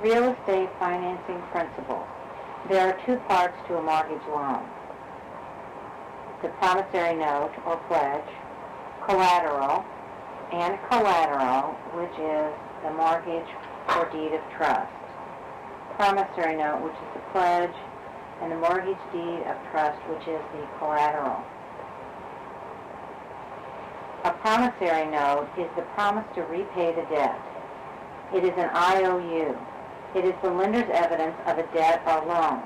Real estate financing principles. There are two parts to a mortgage loan: the promissory note or pledge, collateral, and collateral, which is the mortgage or deed of trust. Promissory note, which is the pledge, and the mortgage deed of trust, which is the collateral. A promissory note is the promise to repay the debt. It is an IOU. It is the lender's evidence of a debt or loan.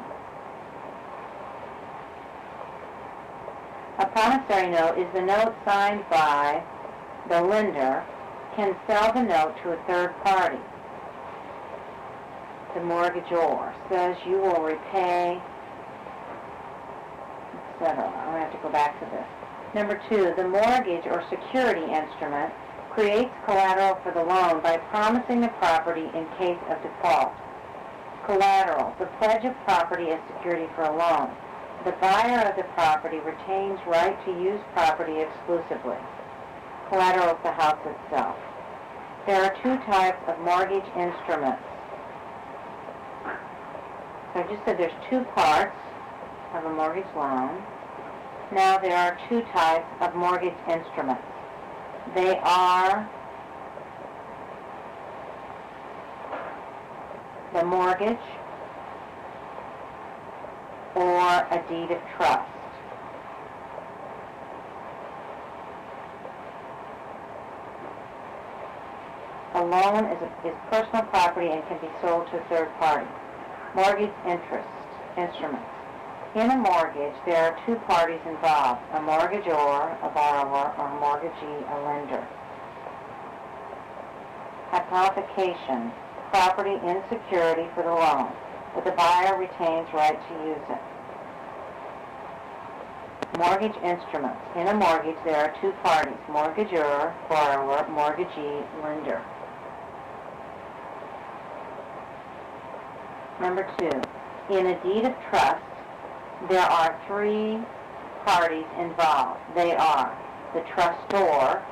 A promissory note is the note signed by the lender can sell the note to a third party. The mortgagor says you will repay, etc. I'm going to have to go back to this. Number 2, the mortgage or security instrument creates collateral for the loan by promising the property in case of default. Collateral, the pledge of property as security for a loan. The buyer of the property retains right to use property exclusively. Collateral is the house itself. There are two types of mortgage instruments. So I just said there's two parts of a mortgage loan. Now there are two types of mortgage instruments. They are the mortgage or a deed of trust. A loan is personal property and can be sold to a third party. Mortgage instruments. In a mortgage, there are two parties involved: a mortgagor, a borrower, or a mortgagee, a lender. Hypothecation, property in security for the loan, but the buyer retains right to use it. Mortgage instruments. In a mortgage, there are two parties: mortgagor, borrower, mortgagee, lender. Number 2, in a deed of trust, there are three parties involved. They are the trustor,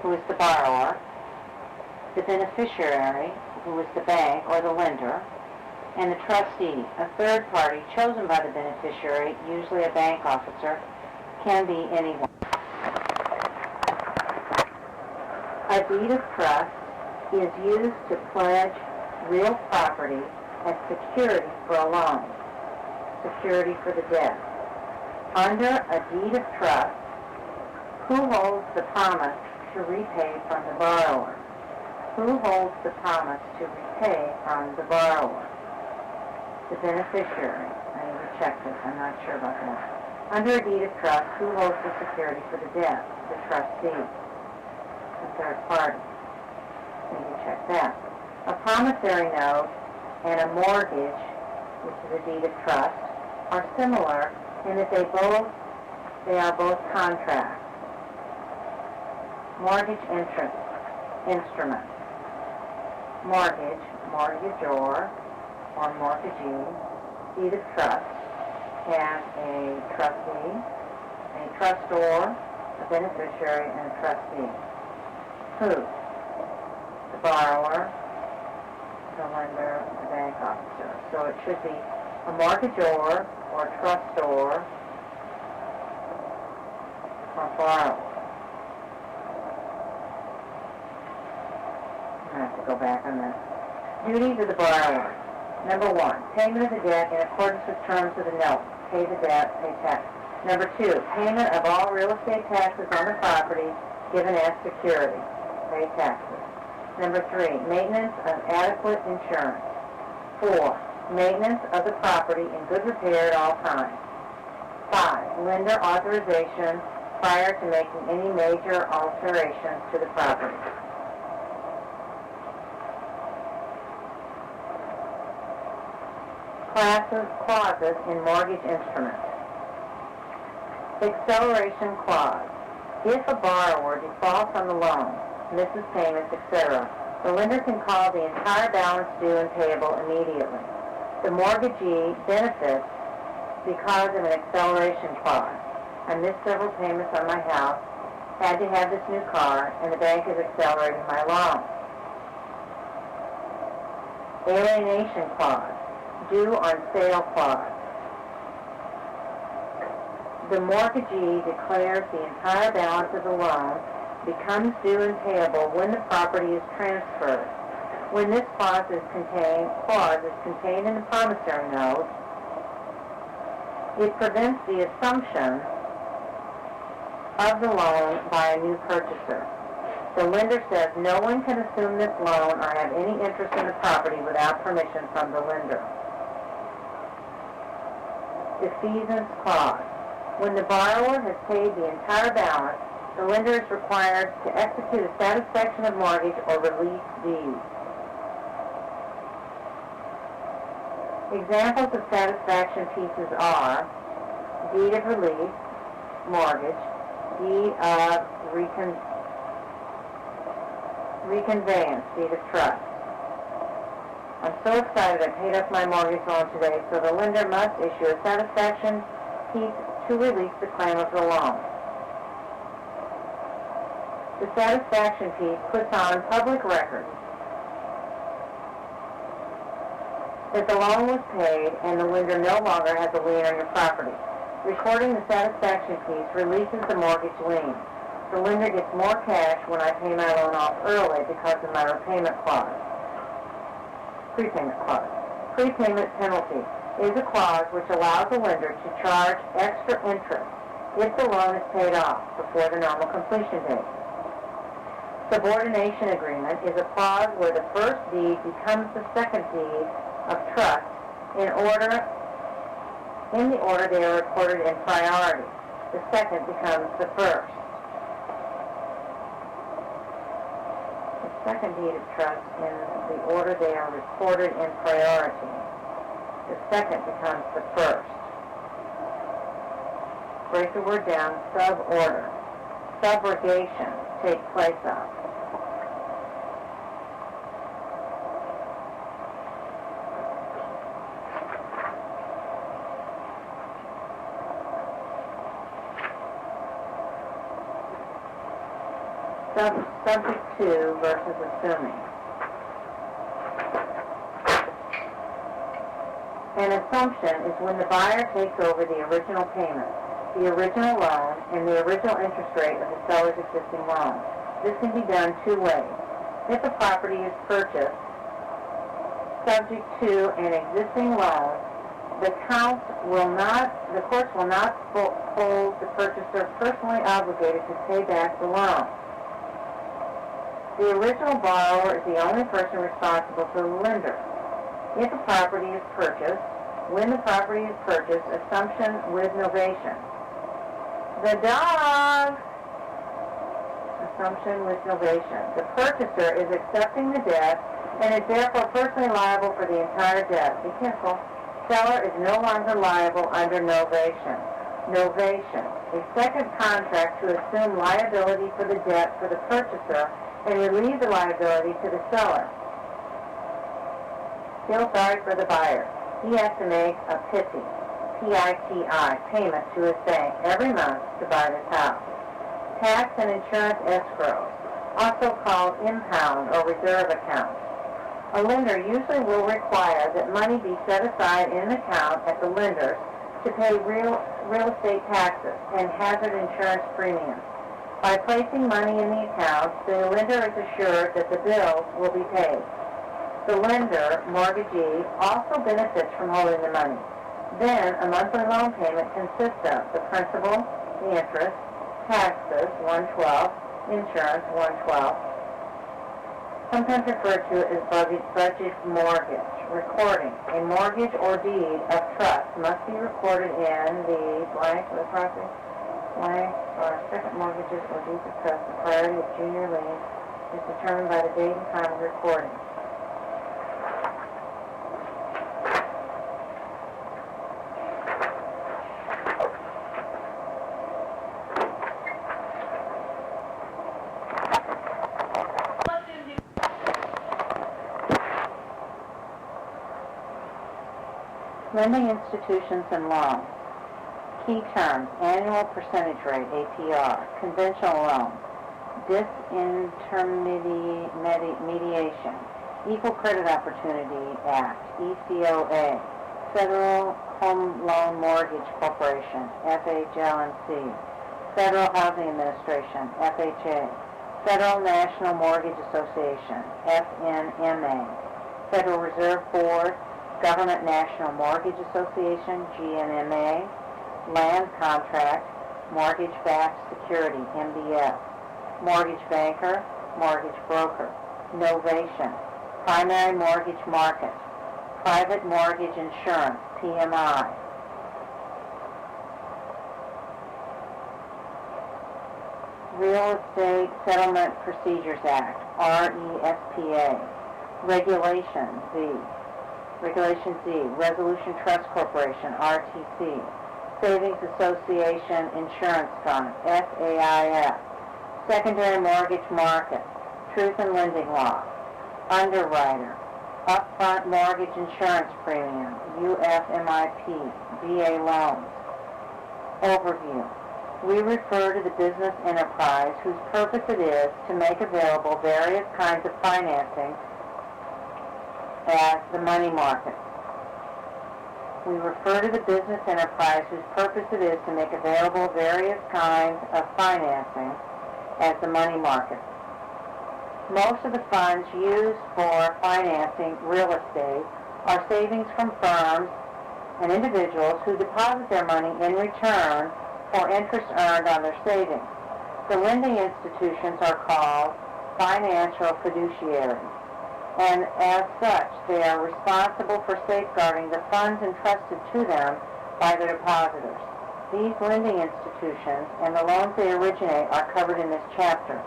who is the borrower, the beneficiary, who is the bank or the lender, and the trustee, a third party chosen by the beneficiary, usually a bank officer, can be anyone. A deed of trust is used to pledge real property as security for a loan, security for the debt. Under a deed of trust, who holds the promise to repay from the borrower? Who holds the promise to repay from the borrower? The beneficiary. I need to check this. I'm not sure about that. Under a deed of trust, who holds the security for the debt? The trustee. The third party. Need to check that. A promissory note and a mortgage, which is a deed of trust, are similar in that they are both contracts. Mortgage instruments. Mortgage, mortgagor, or mortgagee, deed of trust, and a trustee, a trustor, a beneficiary, and a trustee. Who? The borrower, the lender, the bank officer. So it should be a mortgagor or trustor or borrower. I have to go back on this. Duties of the borrower. Number 1, payment of the debt in accordance with terms of the note. Pay the debt, pay tax. Number 2, payment of all real estate taxes on the property given as security. Pay taxes. Number 3, maintenance of adequate insurance. 4, maintenance of the property in good repair at all times. 5, lender authorization prior to making any major alterations to the property. Clauses in mortgage instruments. Acceleration clause. If a borrower defaults on the loan, misses payments, etc., the lender can call the entire balance due and payable immediately. The mortgagee benefits because of an acceleration clause. I missed several payments on my house, had to have this new car, and the bank is accelerating my loan. alienation clause, due on sale clause. The mortgagee declares the entire balance of the loan becomes due and payable when the property is transferred. When this clause is contained in the promissory note, it prevents the assumption of the loan by a new purchaser. The lender says no one can assume this loan or have any interest in the property without permission from the lender. Defeasance clause. When the borrower has paid the entire balance, the lender is required to execute a satisfaction of mortgage or release deed. Examples of satisfaction pieces are deed of release, mortgage, deed of reconveyance, deed of trust. I'm so excited I paid off my mortgage loan today, so the lender must issue a satisfaction piece to release the claim of the loan. The satisfaction piece puts on public record that the loan was paid and the lender no longer has a lien on your property. Recording the satisfaction piece releases the mortgage lien. The lender gets more cash when I pay my loan off early because of my prepayment clause. Prepayment penalty is a clause which allows the lender to charge extra interest if the loan is paid off before the normal completion date. Subordination agreement is a clause where the first deed becomes the second deed of trust in the order they are recorded in priority. The second becomes the first. The second deed of trust in the order they are recorded in priority. The second becomes the first. Break the word down, suborder. Subrogation, take place of. Subject to versus assuming. An assumption is when the buyer takes over the original payment, the original loan, and the original interest rate of the seller's existing loan. This can be done two ways. If a property is purchased subject to an existing loan, the courts will not hold the purchaser personally obligated to pay back the loan. The original borrower is the only person responsible to the lender. If a property is purchased, when the property is purchased, assumption with novation. The dog! Assumption with novation. The purchaser is accepting the debt and is therefore personally liable for the entire debt. Be careful. Seller is no longer liable under novation. Novation. A second contract to assume liability for the debt for the purchaser and relieve the liability to the seller. Feel sorry for the buyer. He has to make a PITI, P-I-T-I, payment to his bank every month to buy this house. Tax and insurance escrows, also called impound or reserve account. A lender usually will require that money be set aside in an account at the lender's to pay real estate taxes and hazard insurance premiums. By placing money in the account, the lender is assured that the bills will be paid. The lender, mortgagee, also benefits from holding the money. Then, a monthly loan payment consists of the principal, the interest, taxes, 1/12, insurance, 1/12, sometimes referred to as budget mortgage. Recording. A mortgage or deed of trust must be recorded in the blank for the property. Blank or second mortgages or deeds of trust. The priority of junior lien is determined by the date and time of recording. Lending institutions and loans. Key terms: annual percentage rate, APR, conventional loans, disintermediation, Equal Credit Opportunity Act, ECOA. Federal Home Loan Mortgage Corporation, FHLNC. Federal Housing Administration, FHA. Federal National Mortgage Association, FNMA. Federal Reserve Board, Government National Mortgage Association, GNMA. Land Contract, Mortgage-Backed Security, MBS. Mortgage Banker, Mortgage Broker. Novation, Primary Mortgage Market. Private Mortgage Insurance, PMI. Real Estate Settlement Procedures Act, RESPA. Regulation Z. Resolution Trust Corporation, RTC. Savings Association Insurance Fund, SAIF. Secondary Mortgage Market, Truth in Lending Law. Underwriter, Upfront Mortgage Insurance Premium, UFMIP, VA Loans. Overview. We refer to the business enterprise whose purpose it is to make available various kinds of financing as the money market. We refer to the business enterprise whose purpose it is to make available various kinds of financing as the money market. Most of the funds used for financing real estate are savings from firms and individuals who deposit their money in return for interest earned on their savings. The lending institutions are called financial fiduciaries, and as such, they are responsible for safeguarding the funds entrusted to them by their depositors. These lending institutions and the loans they originate are covered in this chapter.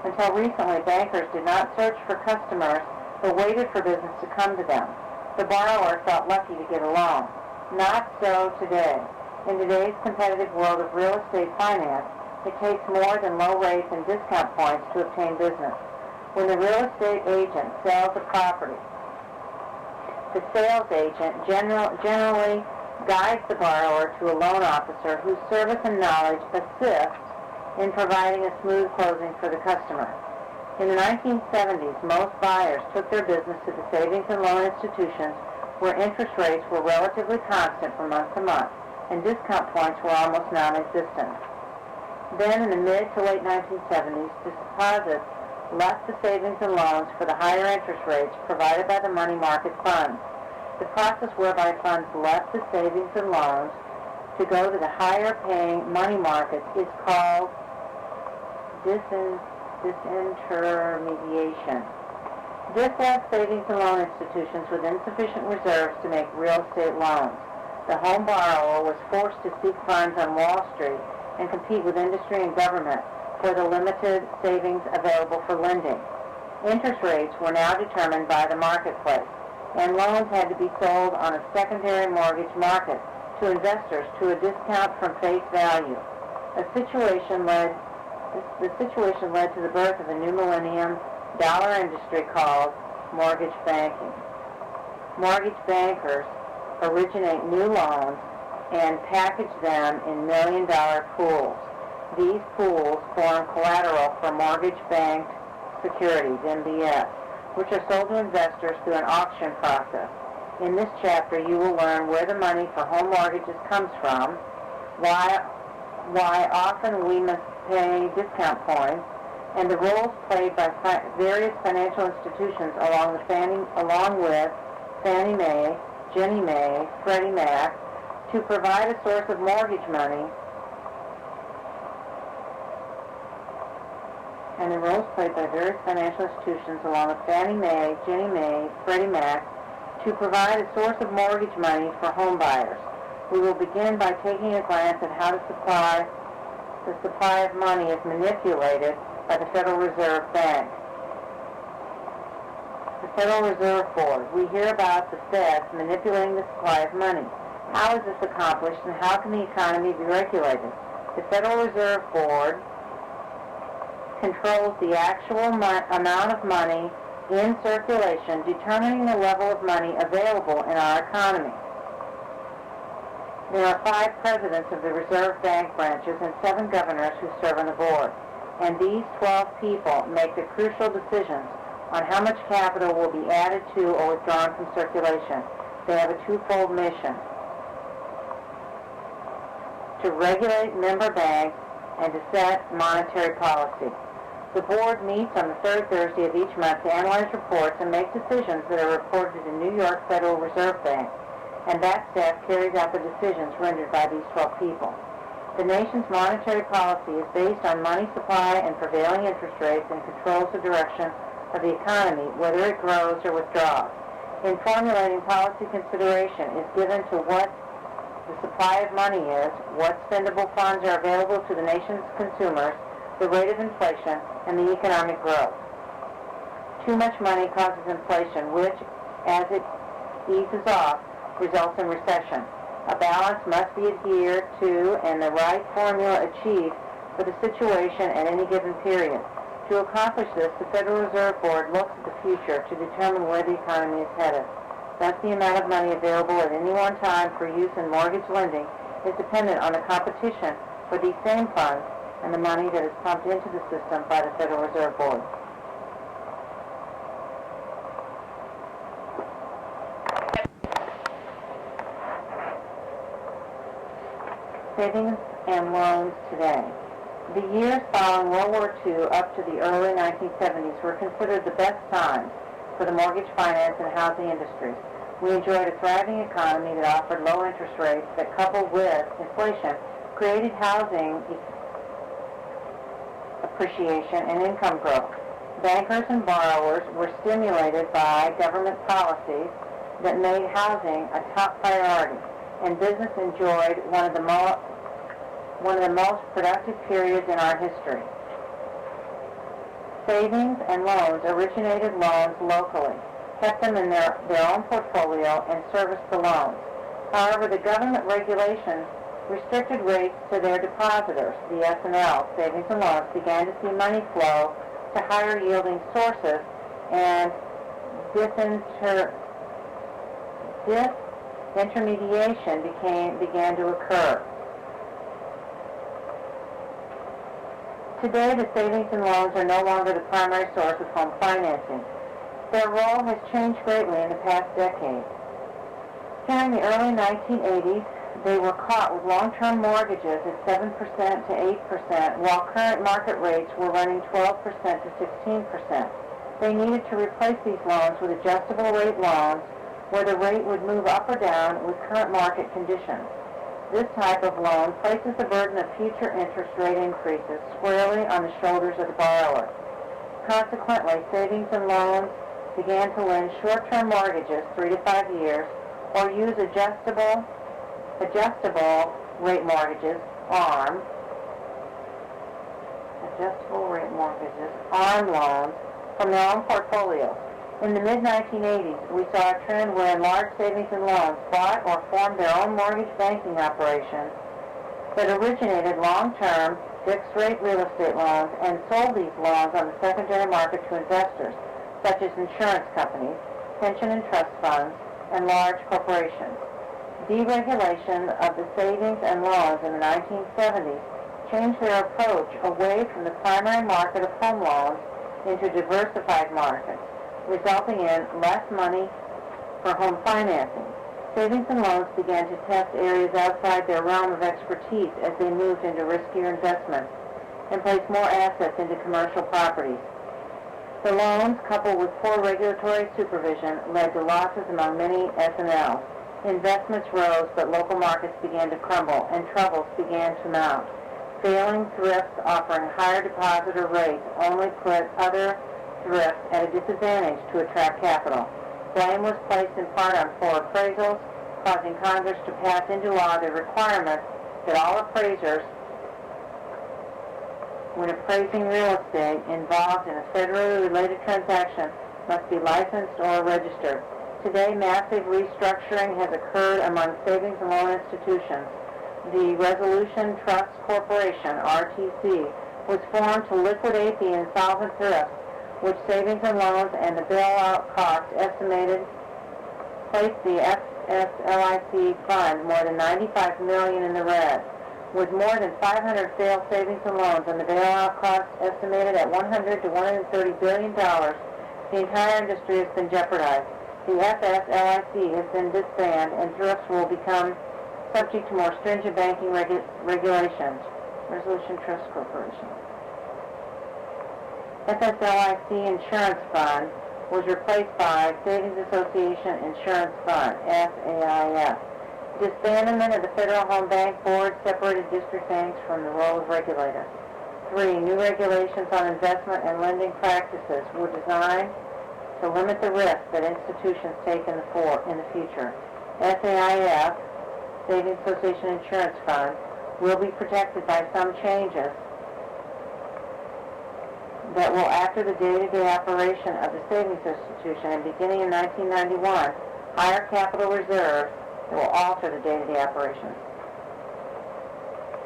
Until recently, bankers did not search for customers but waited for business to come to them. The borrower felt lucky to get a loan. Not so today. In today's competitive world of real estate finance, it takes more than low rates and discount points to obtain business. When the real estate agent sells a property, the sales agent generally guides the borrower to a loan officer whose service and knowledge assist in providing a smooth closing for the customer. In the 1970s, most buyers took their business to the savings and loan institutions where interest rates were relatively constant from month to month and discount points were almost non-existent. Then in the mid to late 1970s, deposits left the savings and loans for the higher interest rates provided by the money market funds. The process whereby funds left the savings and loans to go to the higher paying money markets is called disintermediation. This left savings and loan institutions with insufficient reserves to make real estate loans. The home borrower was forced to seek funds on Wall Street and compete with industry and government for the limited savings available for lending. Interest rates were now determined by the marketplace, and loans had to be sold on a secondary mortgage market to investors to a discount from face value. The situation led to the birth of a new millennium dollar industry called mortgage banking. Mortgage bankers originate new loans and package them in million-dollar pools. These pools form collateral for mortgage-backed securities, MBS, which are sold to investors through an auction process. In this chapter, you will learn where the money for home mortgages comes from, why often we must pay discount points, and the roles played by various financial institutions along with Fannie Mae, Ginnie Mae, Freddie Mac, to provide a source of mortgage money, and the roles played by various financial institutions along with Fannie Mae, Ginnie Mae, Freddie Mac, to provide a source of mortgage money for home buyers. We will begin by taking a glance at how the supply of money is manipulated by the Federal Reserve Bank. The Federal Reserve Board. We hear about the Fed manipulating the supply of money. How is this accomplished, and how can the economy be regulated? The Federal Reserve Board controls the actual amount of money in circulation, determining the level of money available in our economy. There are 5 presidents of the Reserve Bank branches and 7 governors who serve on the board. And these 12 people make the crucial decisions on how much capital will be added to or withdrawn from circulation. They have a twofold mission: to regulate member banks and to set monetary policy. The board meets on the third Thursday of each month to analyze reports and make decisions that are reported to the New York Federal Reserve Bank, and that staff carries out the decisions rendered by these 12 people. The nation's monetary policy is based on money supply and prevailing interest rates and controls the direction of the economy, whether it grows or withdraws. In formulating policy, consideration is given to what the supply of money is, what spendable funds are available to the nation's consumers, the rate of inflation, and the economic growth. Too much money causes inflation, which, as it eases off, results in recession. A balance must be adhered to and the right formula achieved for the situation at any given period. To accomplish this, the Federal Reserve Board looks at the future to determine where the economy is headed. Thus, the amount of money available at any one time for use in mortgage lending is dependent on the competition for these same funds and the money that is pumped into the system by the Federal Reserve Board. Savings and loans today. The years following World War II up to the early 1970s were considered the best times for the mortgage finance and housing industries. We enjoyed a thriving economy that offered low interest rates that, coupled with inflation, created housing appreciation and income growth. Bankers and borrowers were stimulated by government policies that made housing a top priority, and business enjoyed one of the most productive periods in our history. Savings and loans originated loans locally, kept them in their own portfolio, and serviced the loans. However, the government regulations restricted rates to their depositors. The S&L, savings and loans, began to see money flow to higher-yielding sources, and disintermediation began to occur. Today, the savings and loans are no longer the primary source of home financing. Their role has changed greatly in the past decade. During the early 1980s, they were caught with long-term mortgages at 7% to 8%, while current market rates were running 12% to 16%. They needed to replace these loans with adjustable rate loans, where the rate would move up or down with current market conditions. This type of loan places the burden of future interest rate increases squarely on the shoulders of the borrower. Consequently, savings and loans began to lend short-term mortgages, 3 to 5 years, or use adjustable rate mortgages, ARM loans, from their own portfolios. In the mid-1980s, we saw a trend where large savings and loans bought or formed their own mortgage banking operations that originated long-term, fixed-rate real estate loans and sold these loans on the secondary market to investors, such as insurance companies, pension and trust funds, and large corporations. Deregulation of the savings and loans in the 1970s changed their approach away from the primary market of home loans into diversified markets, resulting in less money for home financing. Savings and loans began to test areas outside their realm of expertise as they moved into riskier investments and placed more assets into commercial properties. The loans, coupled with poor regulatory supervision, led to losses among many S&Ls. Investments rose, but local markets began to crumble, and troubles began to mount. Failing thrifts offering higher depositor rates only put other thrifts at a disadvantage to attract capital. Blame was placed in part on poor appraisals, causing Congress to pass into law the requirement that all appraisers, when appraising real estate involved in a federally related transaction, must be licensed or registered. Today, massive restructuring has occurred among savings and loan institutions. The Resolution Trust Corporation, RTC, was formed to liquidate the insolvent thrifts, which savings and loans and the bailout cost estimated placed the FSLIC fund more than $95 million in the red. With more than 500 failed savings and loans and the bailout cost estimated at $100 to $130 billion, The entire industry has been jeopardized. The FSLIC has been disbanded, and thrifts will become subject to more stringent banking regulations. Resolution Trust Corporation. FSLIC Insurance Fund was replaced by Savings Association Insurance Fund, SAIF. Disbandment of the Federal Home Bank Board separated district banks from the role of regulator. 3. New regulations on investment and lending practices were designed to limit the risk that institutions take in the future. SAIF, Savings Association Insurance Fund, will be protected by some changes that will alter the day-to-day operation of the savings institution, and beginning in 1991, higher capital reserves that will alter the day-to-day operations.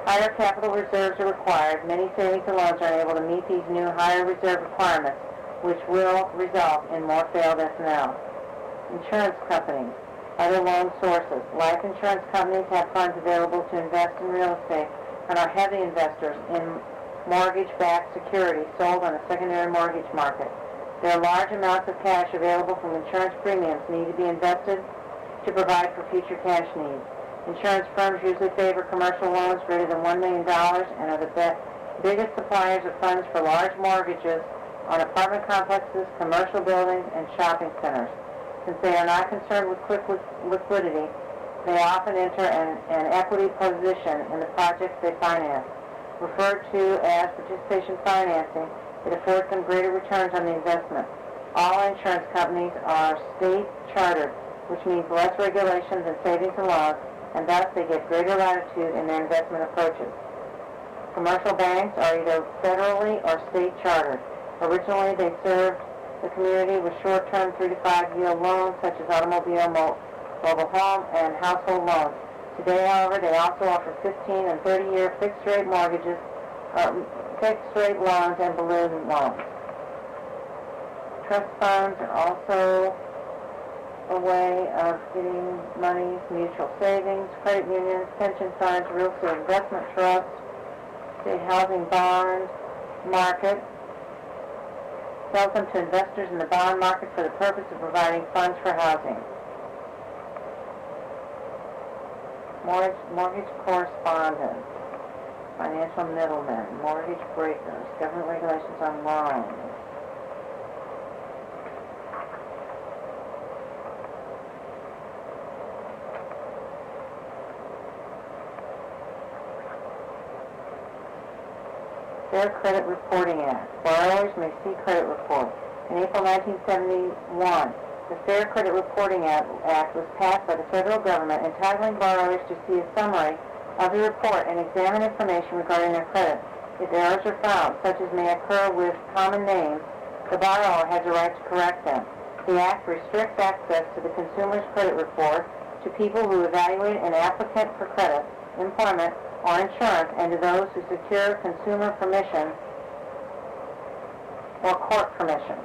Higher capital reserves are required. Many savings and loans are unable to meet these new higher reserve requirements, which will result in more failed S&L. Insurance companies, other loan sources. Life insurance companies have funds available to invest in real estate and are heavy investors in mortgage-backed securities sold on the secondary mortgage market. There are large amounts of cash available from insurance premiums need to be invested to provide for future cash needs. Insurance firms usually favor commercial loans greater than $1 million and are the biggest suppliers of funds for large mortgages on apartment complexes, commercial buildings, and shopping centers. Since they are not concerned with quick liquidity, they often enter an equity position in the projects they finance. Referred to as participation financing, it affords them greater returns on the investment. All insurance companies are state chartered, which means less regulations than savings and loans, and thus they get greater latitude in their investment approaches. Commercial banks are either federally or state chartered. Originally, they served the community with short-term 3 to 5 year loans such as automobile, mobile home, and household loans. Today, however, they also offer 15 and 30-year fixed-rate mortgages, fixed-rate loans, and balloon loans. Trust funds are also a way of getting money, mutual savings, credit unions, pension funds, real estate investment trusts, state housing bond market. Sells them to investors in the bond market for the purpose of providing funds for housing. Mortgage correspondents, financial middlemen, mortgage breakers, government regulations on loans. Fair Credit Reporting Act. Borrowers may see credit reports. In April 1971, the Fair Credit Reporting Act was passed by the federal government, entitling borrowers to see a summary of the report and examine information regarding their credit. If errors are found, such as may occur with common names, the borrower has a right to correct them. The Act restricts access to the consumer's credit report to people who evaluate an applicant for credit, employment, or insurance, and to those who secure consumer permission or court permission.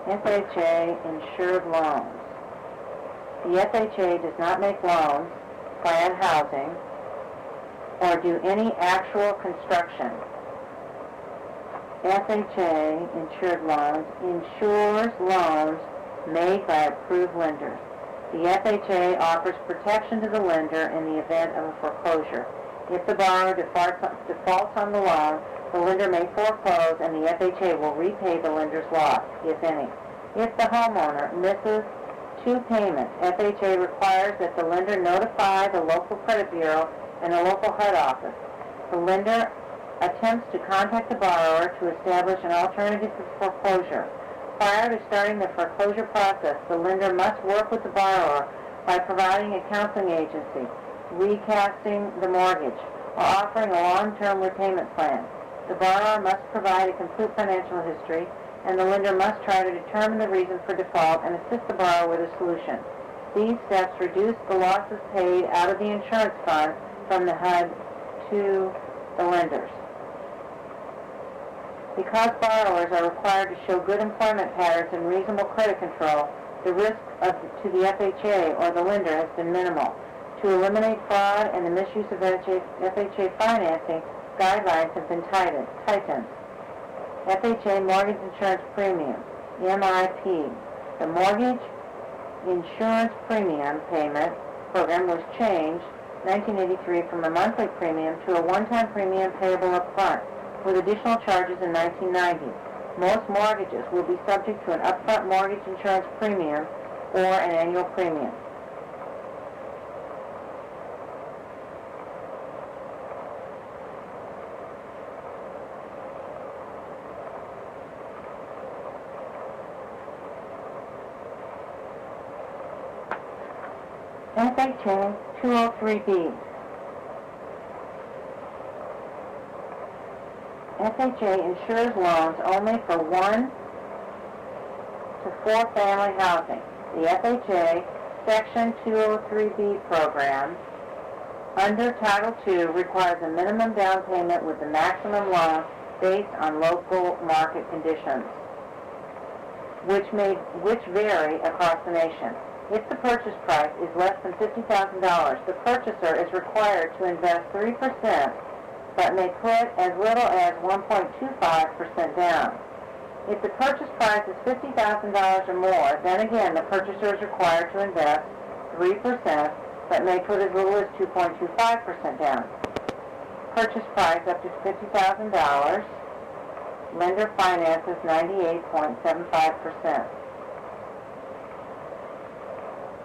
FHA insured loans. The FHA does not make loans, plan housing, or do any actual construction. FHA insured loans insures loans made by approved lenders. The FHA offers protection to the lender in the event of a foreclosure. If the borrower defaults on the loan, the lender may foreclose and the FHA will repay the lender's loss, if any. If the homeowner misses 2 payments, FHA requires that the lender notify the local credit bureau and the local head office. The lender attempts to contact the borrower to establish an alternative for foreclosure. Prior to starting the foreclosure process, the lender must work with the borrower by providing a counseling agency, recasting the mortgage, or offering a long-term repayment plan. The borrower must provide a complete financial history, and the lender must try to determine the reason for default and assist the borrower with a solution. These steps reduce the losses paid out of the insurance fund from the HUD to the lenders. Because borrowers are required to show good employment patterns and reasonable credit control, the risk to the FHA or the lender has been minimal. To eliminate fraud and the misuse of FHA financing, guidelines have been tightened. FHA Mortgage Insurance Premium, MIP. The Mortgage Insurance Premium Payment Program was changed 1983 from a monthly premium to a one-time premium payable up front, with additional charges in 1990. Most mortgages will be subject to an upfront mortgage insurance premium or an annual premium. FHA 203B. FHA insures loans only for 1 to 4 family housing. The FHA Section 203B program under Title II requires a minimum down payment with the maximum loan based on local market conditions, which vary across the nation. If the purchase price is less than $50,000, the purchaser is required to invest 3%, but may put as little as 1.25% down. If the purchase price is $50,000 or more, then again the purchaser is required to invest 3%, but may put as little as 2.25% down. Purchase price up to $50,000, lender finances 98.75%.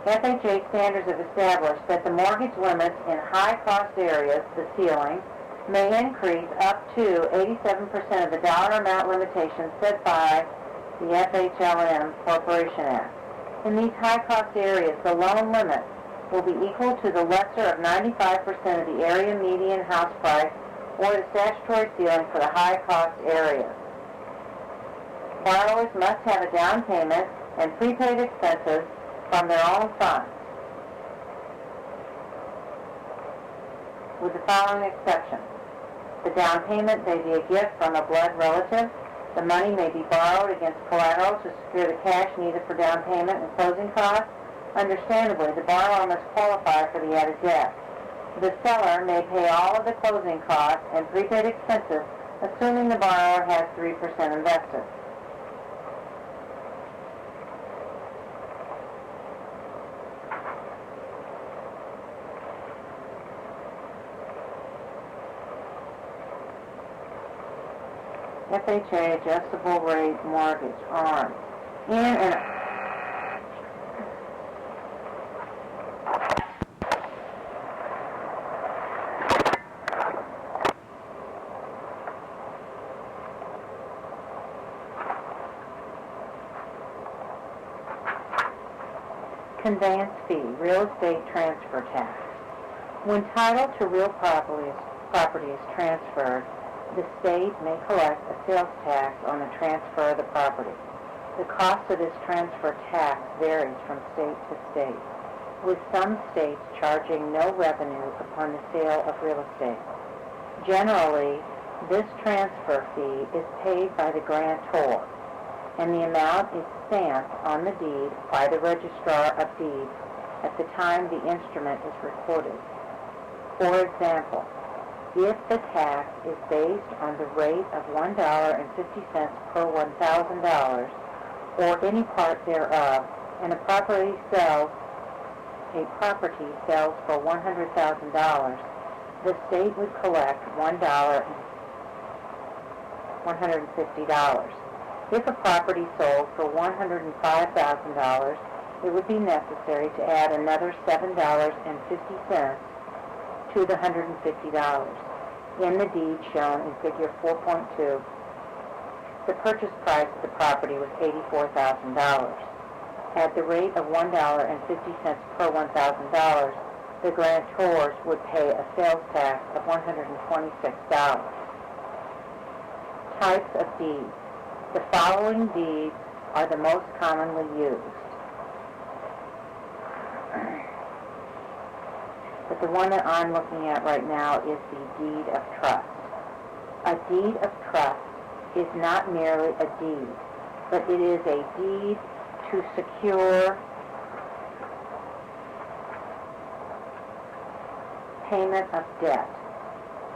FHA standards have established that the mortgage limits in high-cost areas, the ceiling, may increase up to 87% of the dollar amount limitation set by the FHLM Corporation Act. In these high-cost areas, the loan limit will be equal to the lesser of 95% of the area median house price or the statutory ceiling for the high-cost areas. Borrowers must have a down payment and prepaid expenses from their own funds, with the following exceptions. The down payment may be a gift from a blood relative. The money may be borrowed against collateral to secure the cash needed for down payment and closing costs. Understandably, the borrower must qualify for the added debt. The seller may pay all of the closing costs and prepaid expenses, assuming the borrower has 3% invested. FHA adjustable rate mortgage ARM. In an conveyance fee, real estate transfer tax. When title to real property is transferred, the state may collect a sales tax on the transfer of the property. The cost of this transfer tax varies from state to state, with some states charging no revenue upon the sale of real estate. Generally, this transfer fee is paid by the grantor, and the amount is stamped on the deed by the registrar of deeds at the time the instrument is recorded. For example, if the tax is based on the rate of $1.50 per $1,000 or any part thereof, and a property sells for $100,000, the state would collect $150. If a property sold for $105,000, it would be necessary to add another $7.50 to the $150. In the deed shown in Figure 4.2, the purchase price of the property was $84,000. At the rate of $1.50 per $1,000, the grantors would pay a sales tax of $126. Types of deeds. The following deeds are the most commonly used. But the one that I'm looking at right now is the deed of trust. A deed of trust is not merely a deed, but it is a deed to secure payment of debt.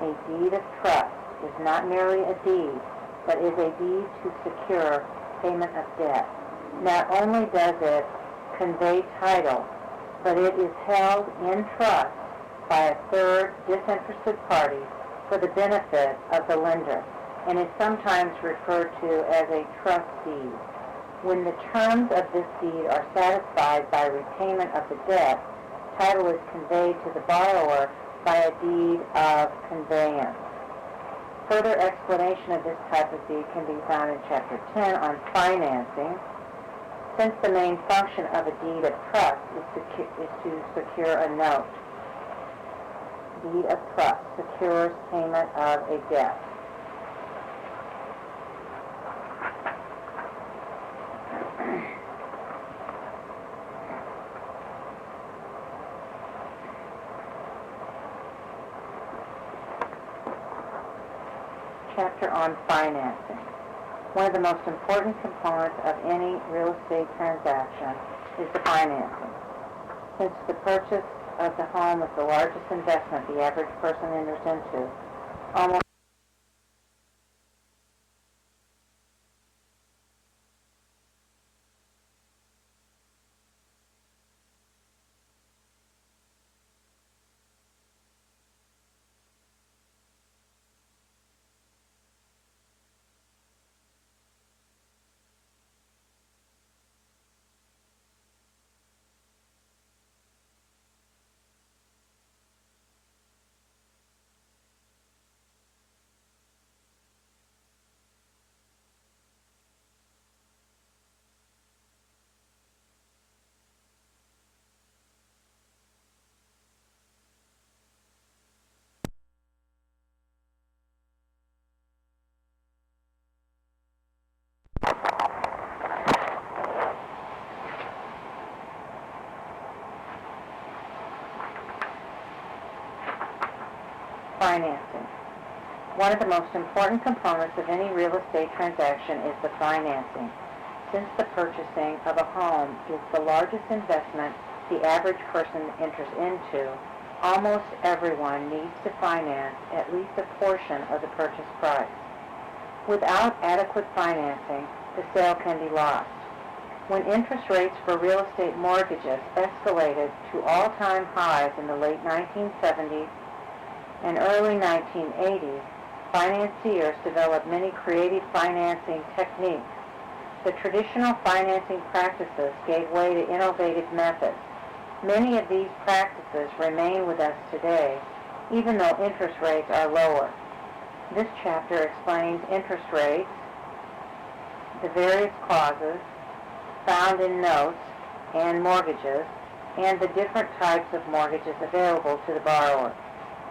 A deed of trust is not merely a deed, but is a deed to secure payment of debt. Not only does it convey title, but it is held in trust by a third disinterested party for the benefit of the lender, and is sometimes referred to as a trust deed. When the terms of this deed are satisfied by repayment of the debt, title is conveyed to the borrower by a deed of conveyance. Further explanation of this type of deed can be found in Chapter 10 on financing. Since the main function of a deed of trust is to secure a note, deed of trust secures payment of a debt. Chapter on financing. One of the most important components of any real estate transaction is the financing. Since the purchase of the home is the largest investment the average person enters into, almost financing. One of the most important components of any real estate transaction is the financing. Since the purchasing of a home is the largest investment the average person enters into, almost everyone needs to finance at least a portion of the purchase price. Without adequate financing, the sale can be lost. When interest rates for real estate mortgages escalated to all-time highs in the late 1970s and early 1980s, financiers developed many creative financing techniques. The traditional financing practices gave way to innovative methods. Many of these practices remain with us today, even though interest rates are lower. This chapter explains interest rates, the various clauses found in notes and mortgages, and the different types of mortgages available to the borrower.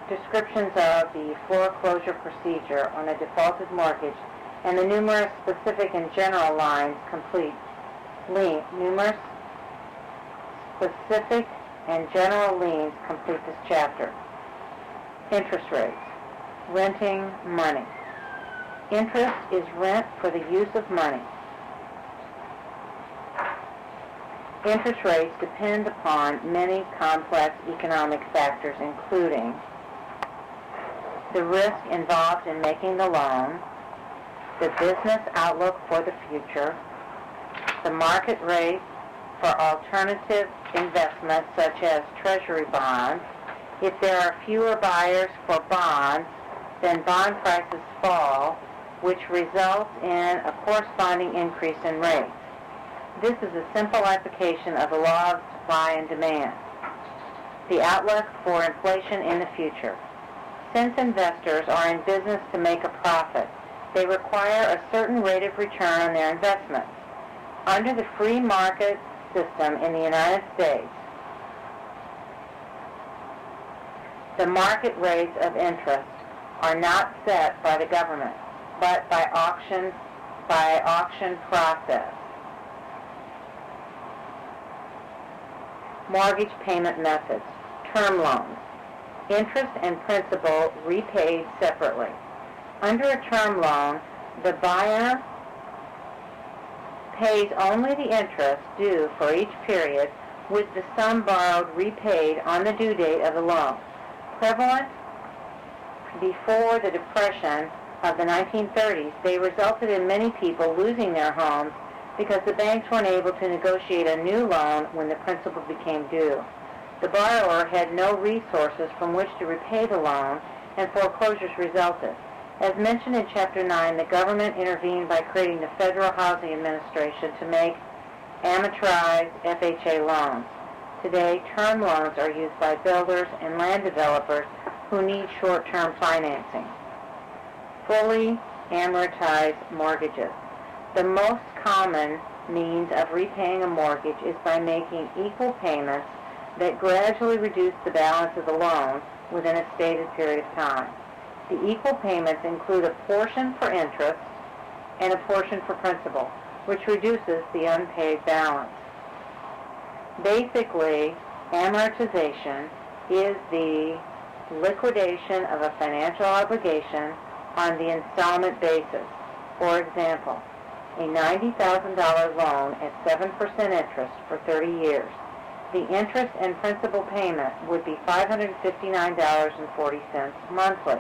Descriptions of the foreclosure procedure on a defaulted mortgage and the numerous specific and general lines numerous specific and general liens complete this chapter. Interest rates. Renting money. Interest is rent for the use of money. Interest rates depend upon many complex economic factors, including the risk involved in making the loan, the business outlook for the future, the market rate for alternative investments such as treasury bonds. If there are fewer buyers for bonds, then bond prices fall, which results in a corresponding increase in rates. This is a simple application of the law of supply and demand. The outlook for inflation in the future. Since investors are in business to make a profit, they require a certain rate of return on their investments. Under the free market system in the United States, the market rates of interest are not set by the government, but by auction process. Mortgage payment methods. Term loans. Interest and principal repaid separately. Under a term loan, The buyer pays only the interest due for each period, with the sum borrowed repaid on the due date of the loan. Prevalent before the Depression of the 1930s, they resulted in many people losing their homes because the banks weren't able to negotiate a new loan when the principal became due. The borrower had no resources from which to repay the loan, and foreclosures resulted. As mentioned in Chapter 9, the government intervened by creating the Federal Housing Administration to make amortized FHA loans. Today, term loans are used by builders and land developers who need short-term financing. Fully amortized mortgages. The most common means of repaying a mortgage is by making equal payments that gradually reduce the balance of the loan within a stated period of time. The equal payments include a portion for interest and a portion for principal, which reduces the unpaid balance. Basically, amortization is the liquidation of a financial obligation on the installment basis. For example, a $90,000 loan at 7% interest for 30 years. The interest and principal payment would be $559.40 monthly.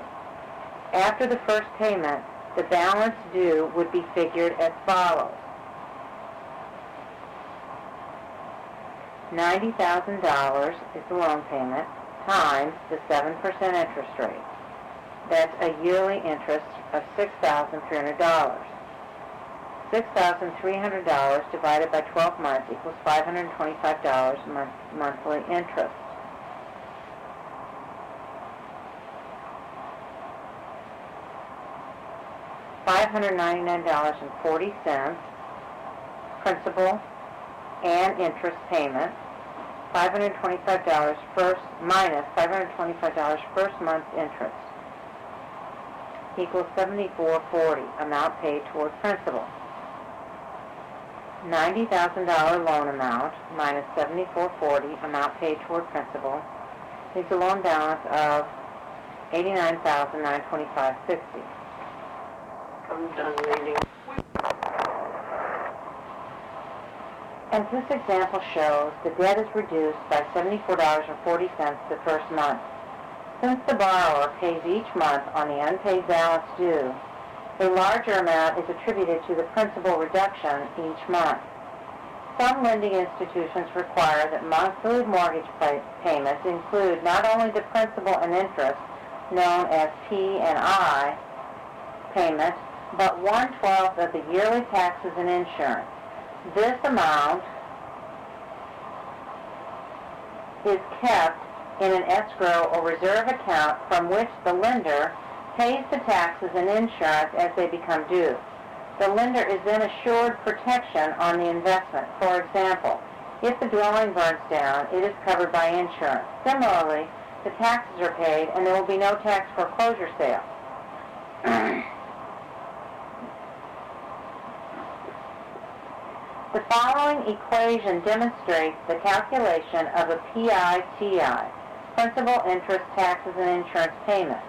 After the first payment, the balance due would be figured as follows. $90,000 is the loan payment times the 7% interest rate. That's a yearly interest of $6,300. $6,300 divided by 12 months equals $525 monthly interest. $599.40 principal and interest payment. $525 minus $525 first month's interest equals $74.40 amount paid toward principal. $90,000 loan amount minus $74.40 amount paid toward principal leaves a loan balance of $89,925.60. I'm done reading. As this example shows, the debt is reduced by $74.40 the first month. Since the borrower pays each month on the unpaid balance due, a larger amount is attributed to the principal reduction each month. Some lending institutions require that monthly mortgage payments include not only the principal and interest, known as P&I payment, but 1/12 of the yearly taxes and insurance. This amount is kept in an escrow or reserve account from which the lender pays the taxes and insurance as they become due. The lender is then assured protection on the investment. For example, if the dwelling burns down, it is covered by insurance. Similarly, the taxes are paid and there will be no tax foreclosure sale. The following equation demonstrates the calculation of a PITI, principal, interest, taxes, and insurance payment,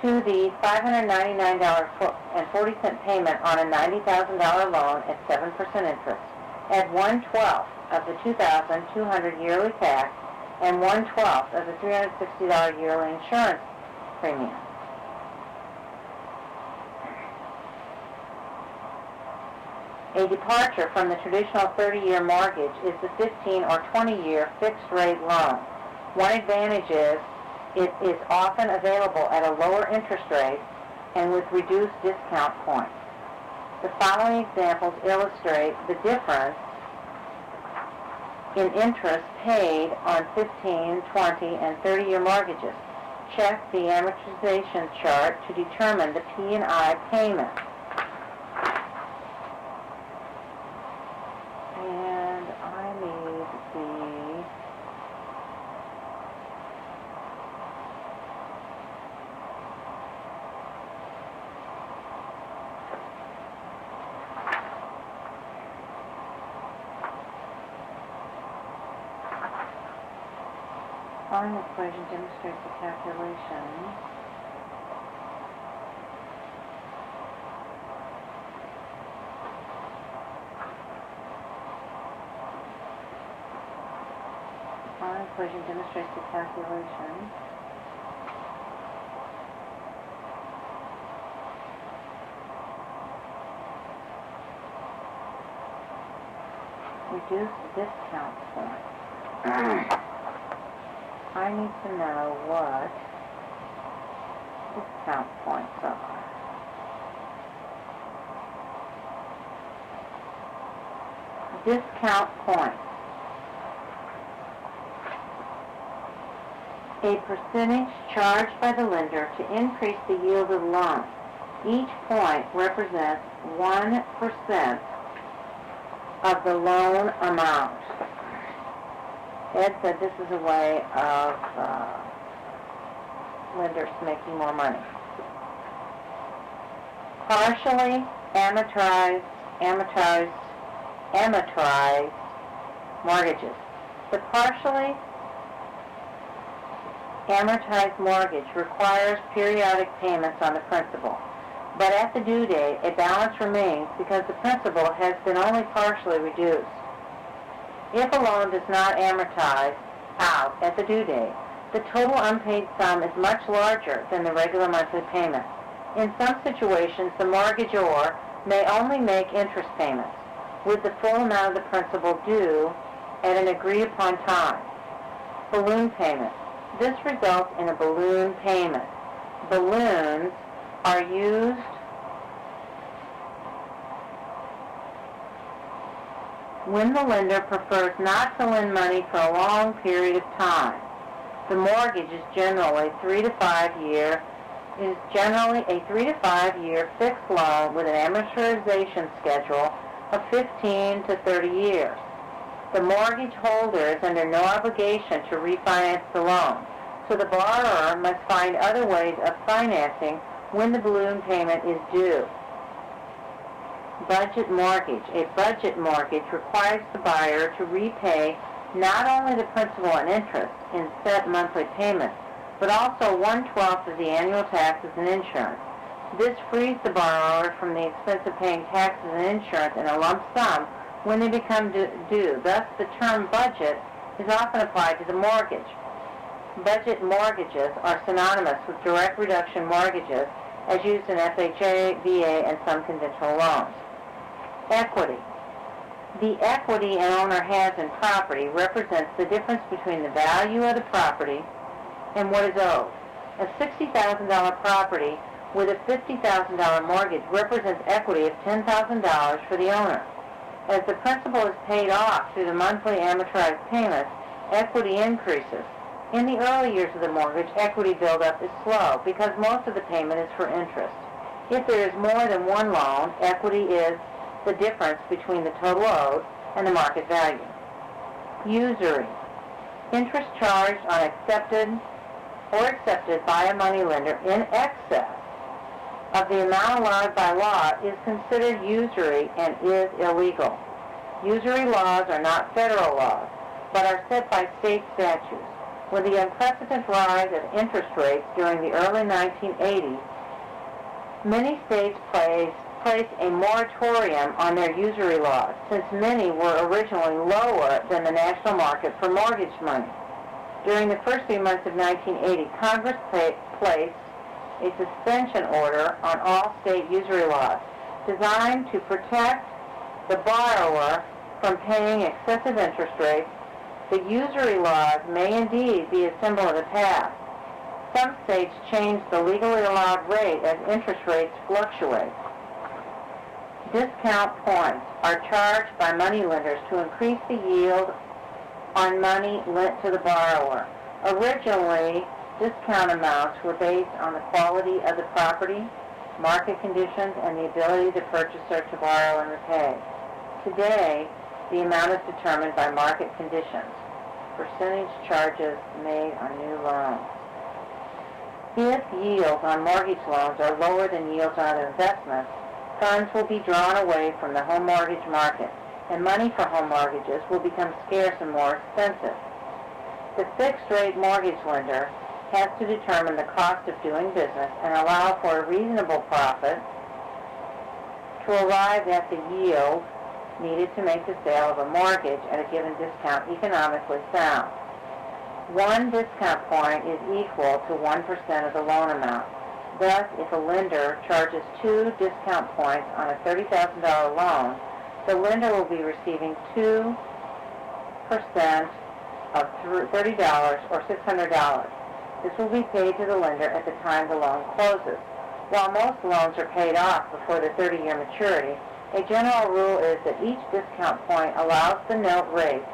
to the $599.40 payment on a $90,000 loan at 7% interest, at 1/12 of the $2,200 yearly tax and 1/12 of the $360 yearly insurance premium. A departure from the traditional 30-year mortgage is the 15 or 20-year fixed-rate loan. One advantage is it is often available at a lower interest rate and with reduced discount points. The following examples illustrate the difference in interest paid on 15, 20, and 30-year mortgages. Check the amortization chart to determine the P&I payment. And I need the following equation demonstrates the calculation equation demonstrates the calculation. Reduce discount point. I need to know what discount points are. Discount points. A percentage charged by the lender to increase the yield of the loan. Each point represents 1% of the loan amount. Ed said this is a way of lenders making more money. Partially amortized mortgages. The partially amortized mortgage requires periodic payments on the principal, but at the due date, a balance remains because the principal has been only partially reduced. If a loan does not amortize out at the due date, the total unpaid sum is much larger than the regular monthly payment. In some situations, the mortgagor may only make interest payments, with the full amount of the principal due at an agreed-upon time. Balloon payment. This results in a balloon payment. Balloons are used when the lender prefers not to lend money for a long period of time. The mortgage is generally a 3 to 5 year fixed loan with an amortization schedule of 15 to 30 years. The mortgage holder is under no obligation to refinance the loan, so the borrower must find other ways of financing when the balloon payment is due. Budget mortgage. A budget mortgage requires the buyer to repay not only the principal and interest in set monthly payments, but also 1/12 of the annual taxes and insurance. This frees the borrower from the expense of paying taxes and insurance in a lump sum when they become due. Thus, the term budget is often applied to the mortgage. Budget mortgages are synonymous with direct reduction mortgages as used in FHA, VA, and some conventional loans. Equity. The equity an owner has in property represents the difference between the value of the property and what is owed. A $60,000 property with a $50,000 mortgage represents equity of $10,000 for the owner. As the principal is paid off through the monthly amortized payments, equity increases. In the early years of the mortgage, equity buildup is slow because most of the payment is for interest. If there is more than one loan, equity is the difference between the total owed and the market value. Usury. Interest charged on accepted by a moneylender in excess of the amount allowed by law is considered usury and is illegal. Usury laws are not federal laws, but are set by state statutes. With the unprecedented rise of interest rates during the early 1980s, many states placed a moratorium on their usury laws, since many were originally lower than the national market for mortgage money. During the first few months of 1980, Congress placed a suspension order on all state usury laws, designed to protect the borrower from paying excessive interest rates. The usury laws may indeed be a symbol of the past. Some states change the legally allowed rate as interest rates fluctuate. Discount points are charged by moneylenders to increase the yield on money lent to the borrower. Originally, discount amounts were based on the quality of the property, market conditions, and the ability of the purchaser to borrow and repay. Today, the amount is determined by market conditions. Percentage charges made on new loans. If yields on mortgage loans are lower than yields on other investments, funds will be drawn away from the home mortgage market, and money for home mortgages will become scarce and more expensive. The fixed-rate mortgage lender has to determine the cost of doing business and allow for a reasonable profit to arrive at the yield needed to make the sale of a mortgage at a given discount economically sound. One discount point is equal to 1% of the loan amount. Thus, if a lender charges 2 discount points on a $30,000 loan, the lender will be receiving 2% of $30 or $600. This will be paid to the lender at the time the loan closes. While most loans are paid off before the 30-year maturity, a general rule is that each discount point allows the note rate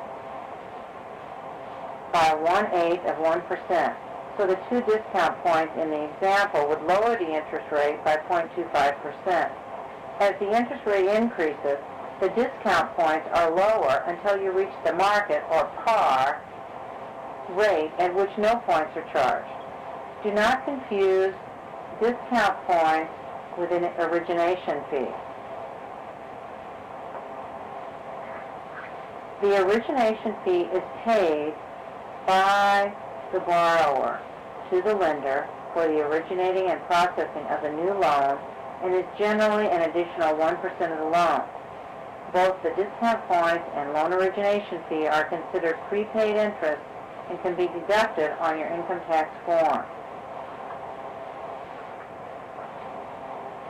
by 1/8 of 1%. So the 2 discount points in the example would lower the interest rate by 0.25%. As the interest rate increases, the discount points are lower until you reach the market or par rate at which no points are charged. Do not confuse discount points with an origination fee. The origination fee is paid by the borrower to the lender for the originating and processing of a new loan and is generally an additional 1% of the loan. Both the discount points and loan origination fee are considered prepaid interest and can be deducted on your income tax form.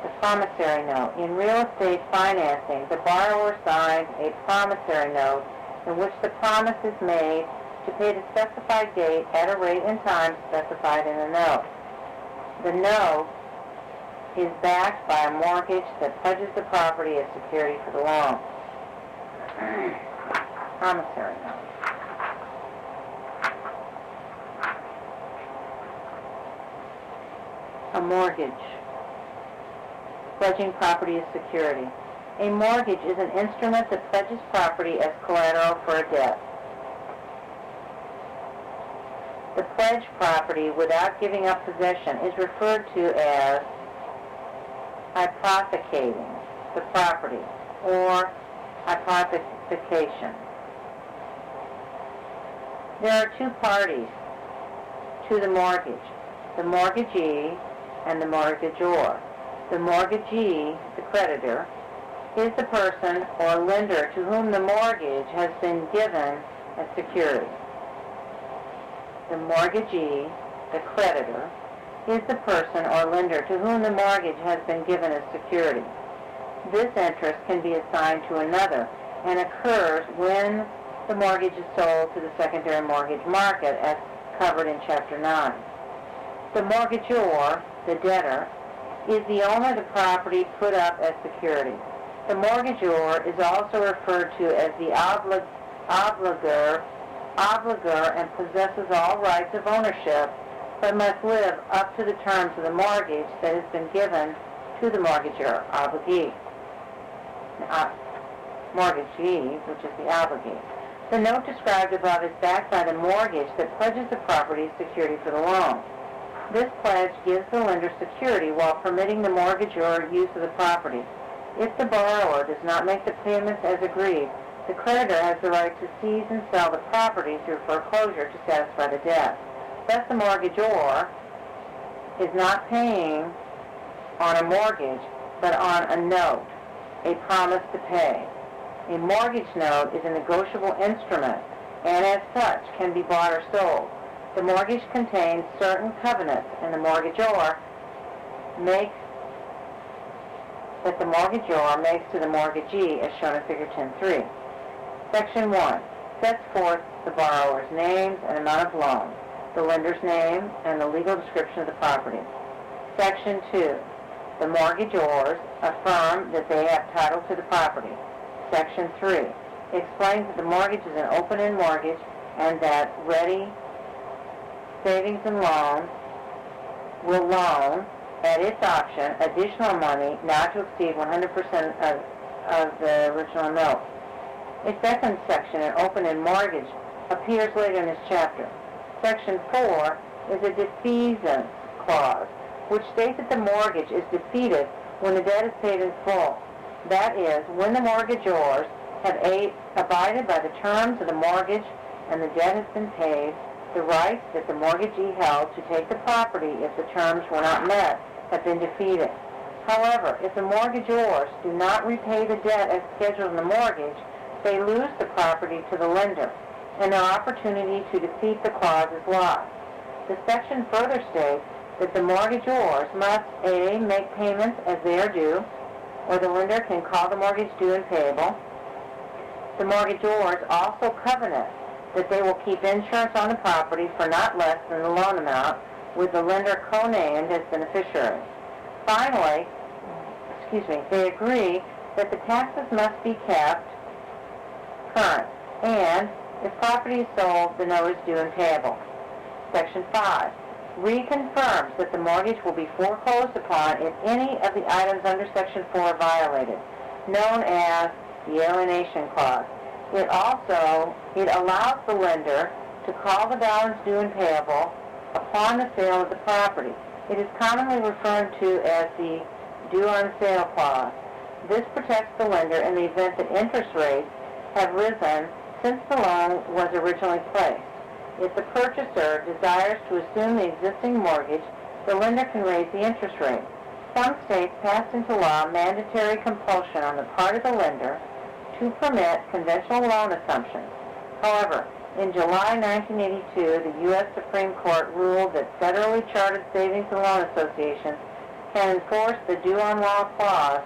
The promissory note. In real estate financing, the borrower signs a promissory note in which the promise is made to pay the specified date at a rate and time specified in the note. The note is backed by a mortgage that pledges the property as security for the loan. Promissory note. A mortgage. Pledging property as security. A mortgage is an instrument that pledges property as collateral for a debt. The pledged property without giving up possession is referred to as hypothecating the property or hypothecation. There are 2 parties to the mortgage, the mortgagee and the mortgagor. The mortgagee, the creditor, is the person or lender to whom the mortgage has been given as security. The mortgagee, the creditor, is the person or lender to whom the mortgage has been given as security. This interest can be assigned to another and occurs when the mortgage is sold to the secondary mortgage market as covered in Chapter 9. The mortgagor, the debtor, is the owner of the property put up as security. The mortgagor is also referred to as the obligor and possesses all rights of ownership, but must live up to the terms of the mortgage that has been given to the mortgagor, obligee. Mortgagee, which is the obligee. The note described above is backed by the mortgage that pledges the property as security for the loan. This pledge gives the lender security while permitting the mortgagor use of the property. If the borrower does not make the payments as agreed, the creditor has the right to seize and sell the property through foreclosure to satisfy the debt. Thus, the mortgagor is not paying on a mortgage, but on a note, a promise to pay. A mortgage note is a negotiable instrument and as such can be bought or sold. The mortgage contains certain covenants and the mortgagor makes to the mortgagee as shown in Figure 10.3. Section 1 sets forth the borrower's names and amount of loan, the lender's name, and the legal description of the property. Section 2. The mortgagors affirm that they have title to the property. Section 3 explains that the mortgage is an open-end mortgage and that Ready Savings and Loan will loan, at its option, additional money not to exceed 100% of the original note. A second section, an open-end mortgage, appears later in this chapter. Section 4 is a defeasance clause, which states that the mortgage is defeated when the debt is paid in full. That is, when the mortgagors have abided by the terms of the mortgage and the debt has been paid, the rights that the mortgagee held to take the property if the terms were not met have been defeated. However, if the mortgagors do not repay the debt as scheduled in the mortgage, they lose the property to the lender. and their opportunity to defeat the clause is lost. The section further states that the mortgagors must A. make payments as they are due, or the lender can call the mortgage due and payable. The mortgagors also covenant that they will keep insurance on the property for not less than the loan amount, with the lender co-named as beneficiary. Finally, they agree that the taxes must be kept current, and if property is sold, the note is due and payable. Section 5 reconfirms that the mortgage will be foreclosed upon if any of the items under Section 4 are violated, known as the alienation clause. It allows the lender to call the balance due and payable upon the sale of the property. It is commonly referred to as the due on sale clause. This protects the lender in the event that interest rates have risen since the loan was originally placed. If the purchaser desires to assume the existing mortgage, the lender can raise the interest rate. Some states passed into law mandatory compulsion on the part of the lender to permit conventional loan assumptions. However, in July 1982, the U.S. Supreme Court ruled that federally chartered savings and loan associations can enforce the due on law clause,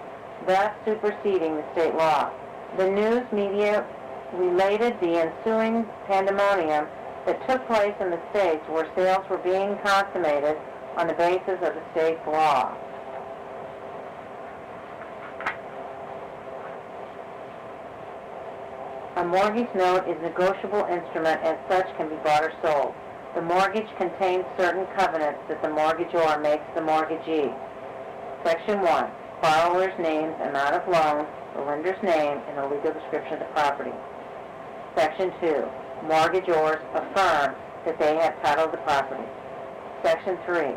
thus superseding the state law. The news media related the ensuing pandemonium that took place in the states where sales were being consummated on the basis of the state's law. A mortgage note is a negotiable instrument, and such can be bought or sold. The mortgage contains certain covenants that the mortgagor makes the mortgagee. Section 1. Borrower's names, amount of loan, the lender's name, and the legal description of the property. Section 2. Mortgagors affirm that they have title of the property. Section 3.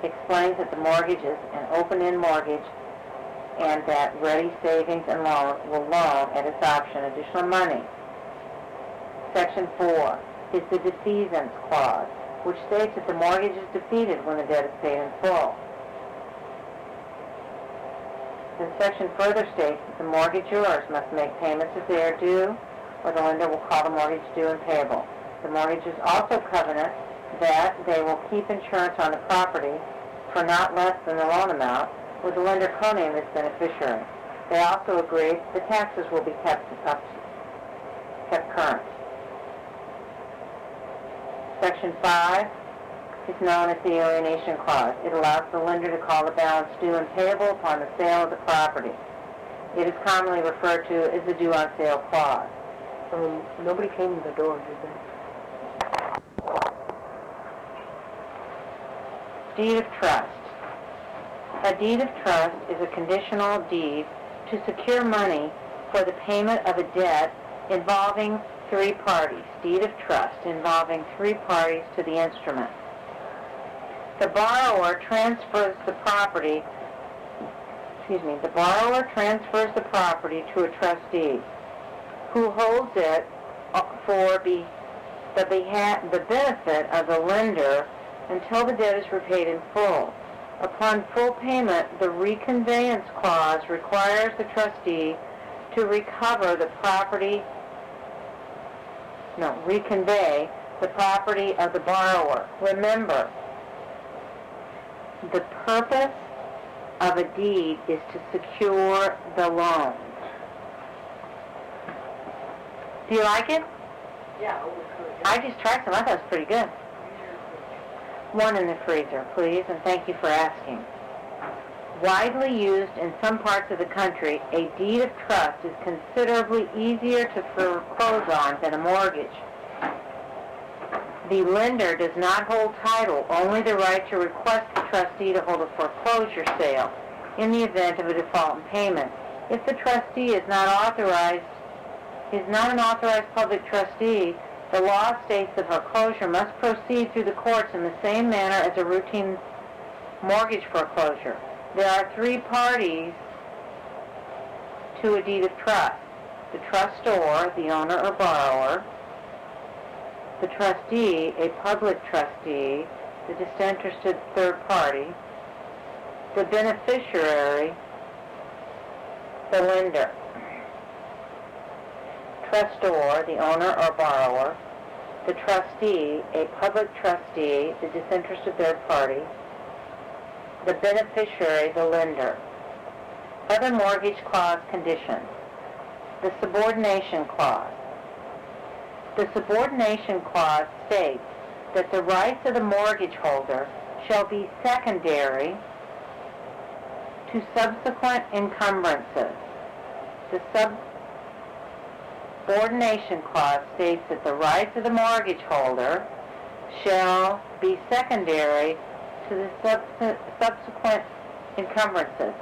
Explains that the mortgage is an open-end mortgage and that ready savings and loan will loan at its option additional money. Section 4 is the defeasance clause, which states that the mortgage is defeated when the debt is paid in full. This section further states that the mortgagors must make payments as they are due, or the lender will call the mortgage due and payable. The mortgagors also covenant that they will keep insurance on the property for not less than the loan amount, with the lender co-named as beneficiary. They also agree the taxes will be kept current. Section 5 is known as the alienation clause. It allows the lender to call the balance due and payable upon the sale of the property. It is commonly referred to as the due on sale clause. Nobody came to the door, did they? Deed of trust. A deed of trust is a conditional deed to secure money for the payment of a debt involving three parties. Deed of trust involving three parties to the instrument. The borrower transfers the property to a trustee who holds it for the benefit of the lender until the debt is repaid in full. Upon full payment, the reconveyance clause requires the trustee to reconvey the property of the borrower. Remember, the purpose of a deed is to secure the loan. Do you like it? Yeah, it was good. I just tried some. I thought it was pretty good. One in the freezer, please, and thank you for asking. Widely used in some parts of the country, a deed of trust is considerably easier to foreclose on than a mortgage. The lender does not hold title, only the right to request the trustee to hold a foreclosure sale in the event of a default in payment. If the trustee is not an authorized public trustee, the law states that foreclosure must proceed through the courts in the same manner as a routine mortgage foreclosure. There are three parties to a deed of trust: the trustor, the owner or borrower; the trustee, a public trustee, the disinterested third party; the beneficiary, the lender. Trustor, the owner or borrower; the trustee, a public trustee, the disinterested third party, the beneficiary, the lender. Other mortgage clause conditions. The subordination clause. The subordination clause states that the rights of the mortgage holder shall be secondary to subsequent encumbrances. The subordination clause states that the rights of the mortgage holder shall be secondary to the subsequent encumbrances.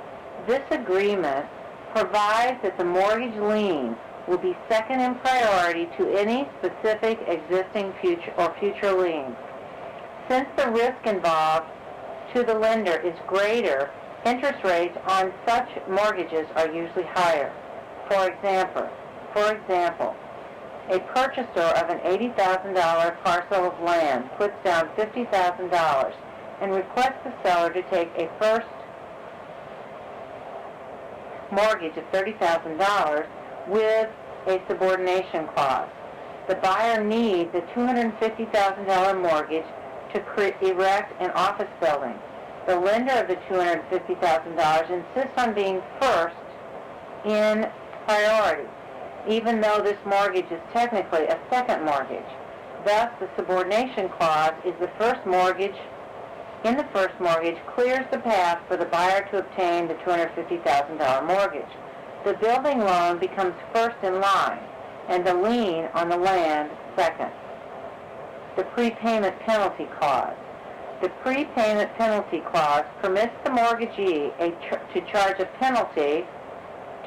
This agreement provides that the mortgage lien will be second in priority to any specific existing future liens. Since the risk involved to the lender is greater, interest rates on such mortgages are usually higher. For example, a purchaser of an $80,000 parcel of land puts down $50,000 and requests the seller to take a first mortgage of $30,000 with a subordination clause. The buyer needs a $250,000 mortgage to erect an office building. The lender of the $250,000 insists on being first in priority, even though this mortgage is technically a second mortgage. Thus, the subordination clause is the first mortgage. In the first mortgage, clears the path for the buyer to obtain the $250,000 mortgage. The building loan becomes first in line, and the lien on the land second. The prepayment penalty clause. The prepayment penalty clause permits the mortgagee to charge a penalty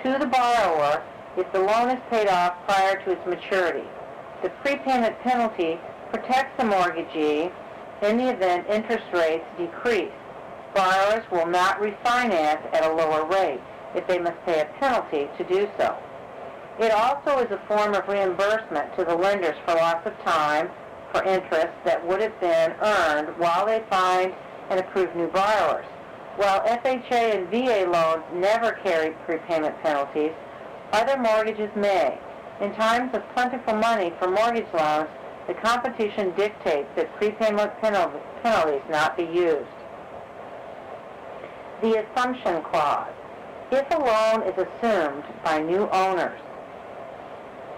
to the borrower if the loan is paid off prior to its maturity. The prepayment penalty protects the mortgagee in the event interest rates decrease. Borrowers will not refinance at a lower rate if they must pay a penalty to do so. It also is a form of reimbursement to the lenders for loss of time for interest that would have been earned while they find and approve new borrowers. While FHA and VA loans never carry prepayment penalties, other mortgages may. In times of plentiful money for mortgage loans, the competition dictates that prepayment penalties not be used. The assumption clause. If a loan is assumed by new owners,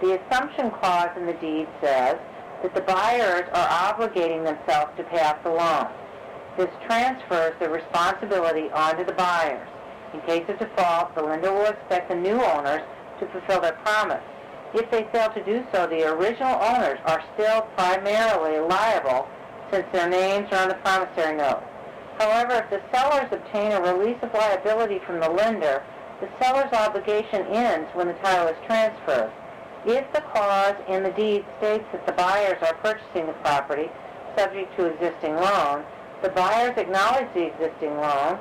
the assumption clause in the deed says that the buyers are obligating themselves to pay off the loan. This transfers the responsibility onto the buyers. In case of default, the lender will expect the new owners to fulfill their promise. If they fail to do so, the original owners are still primarily liable since their names are on the promissory note. However, if the sellers obtain a release of liability from the lender, the seller's obligation ends when the title is transferred. If the clause in the deed states that the buyers are purchasing the property subject to existing loan, the buyers acknowledge the existing loan,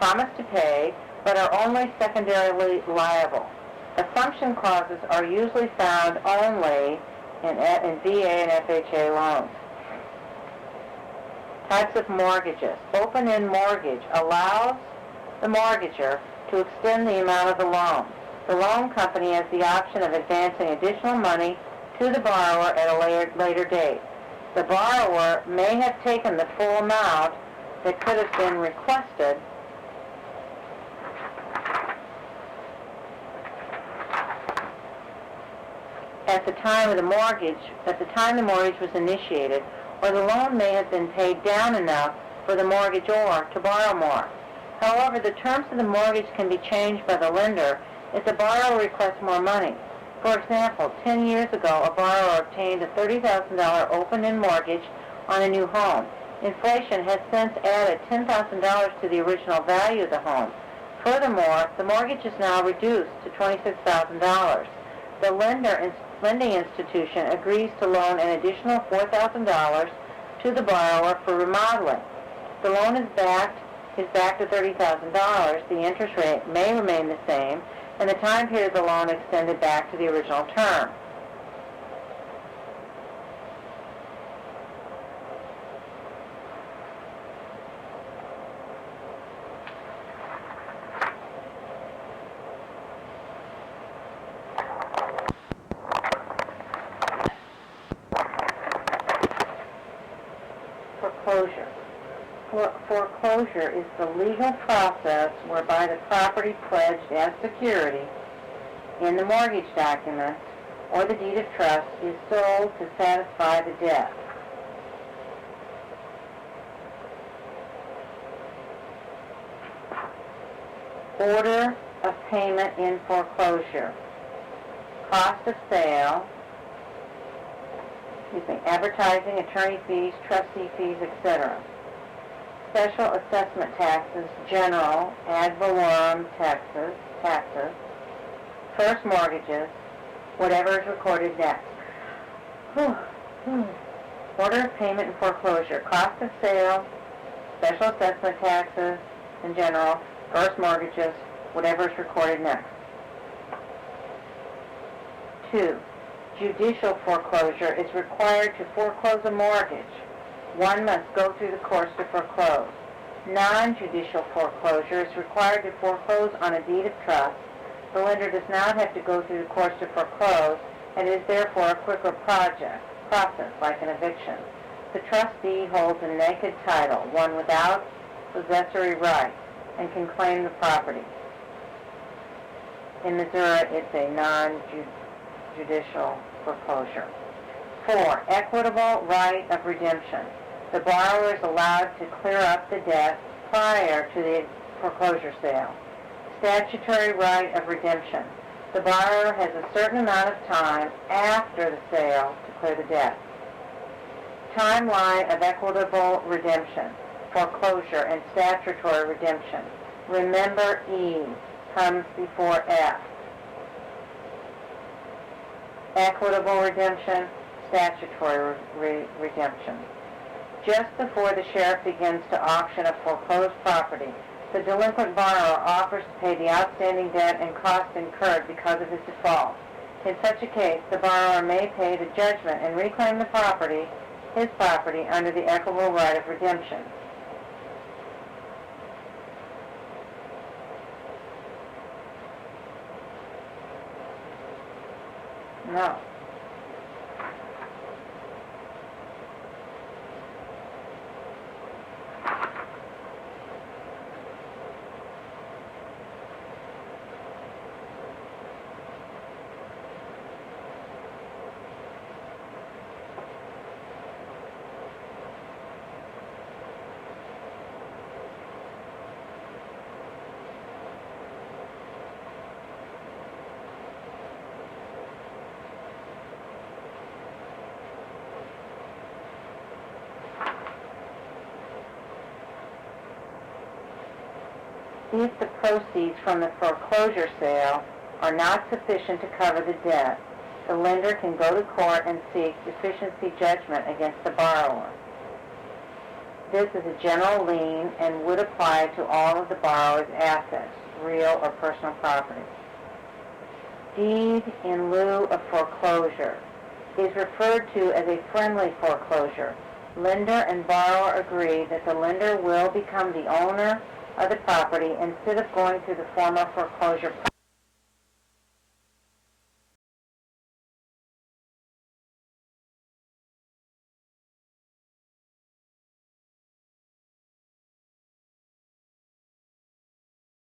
promise to pay, but are only secondarily liable. Assumption clauses are usually found only in VA and FHA loans. Types of mortgages. Open-end mortgage allows the mortgager to extend the amount of the loan. The loan company has the option of advancing additional money to the borrower at a later date. The borrower may have taken the full amount that could have been requested at the time the mortgage was initiated, or the loan may have been paid down enough for the mortgagor to borrow more. However, the terms of the mortgage can be changed by the lender if the borrower requests more money. For example, 10 years ago, a borrower obtained a $30,000 open-end mortgage on a new home. Inflation has since added $10,000 to the original value of the home. Furthermore, the mortgage is now reduced to $26,000. The lending institution agrees to loan an additional $4,000 to the borrower for remodeling. The loan is backed to $30,000. The interest rate may remain the same, and the time period of the loan extended back to the original term. Foreclosure is the legal process whereby the property pledged as security in the mortgage documents or the deed of trust is sold to satisfy the debt. Order of payment in foreclosure. Cost of sale, advertising, attorney fees, trustee fees, etc. Special assessment taxes, general, ad valorem taxes, first mortgages, whatever is recorded next. Order of payment in foreclosure. Cost of sale, special assessment taxes, in general, first mortgages, whatever is recorded next. 2. Judicial foreclosure is required to foreclose a mortgage. One must go through the course to foreclose. Non-judicial foreclosure is required to foreclose on a deed of trust. The lender does not have to go through the course to foreclose, and is therefore a quicker process, like an eviction. The trustee holds a naked title, one without possessory rights, and can claim the property. In Missouri, it's a non-judicial foreclosure. 4. Equitable right of redemption. The borrower is allowed to clear up the debt prior to the foreclosure sale. Statutory right of redemption. The borrower has a certain amount of time after the sale to clear the debt. Timeline of equitable redemption, foreclosure, and statutory redemption. Remember, E comes before F. Equitable redemption, statutory redemption. Just before the sheriff begins to auction a foreclosed property, the delinquent borrower offers to pay the outstanding debt and costs incurred because of his default. In such a case, the borrower may pay the judgment and reclaim the property, his property, under the equitable right of redemption. No. If the proceeds from the foreclosure sale are not sufficient to cover the debt, the lender can go to court and seek deficiency judgment against the borrower. This is a general lien and would apply to all of the borrower's assets, real or personal property. Deed in lieu of foreclosure is referred to as a friendly foreclosure. Lender and borrower agree that the lender will become the owner of the property instead of going through the formal foreclosure process.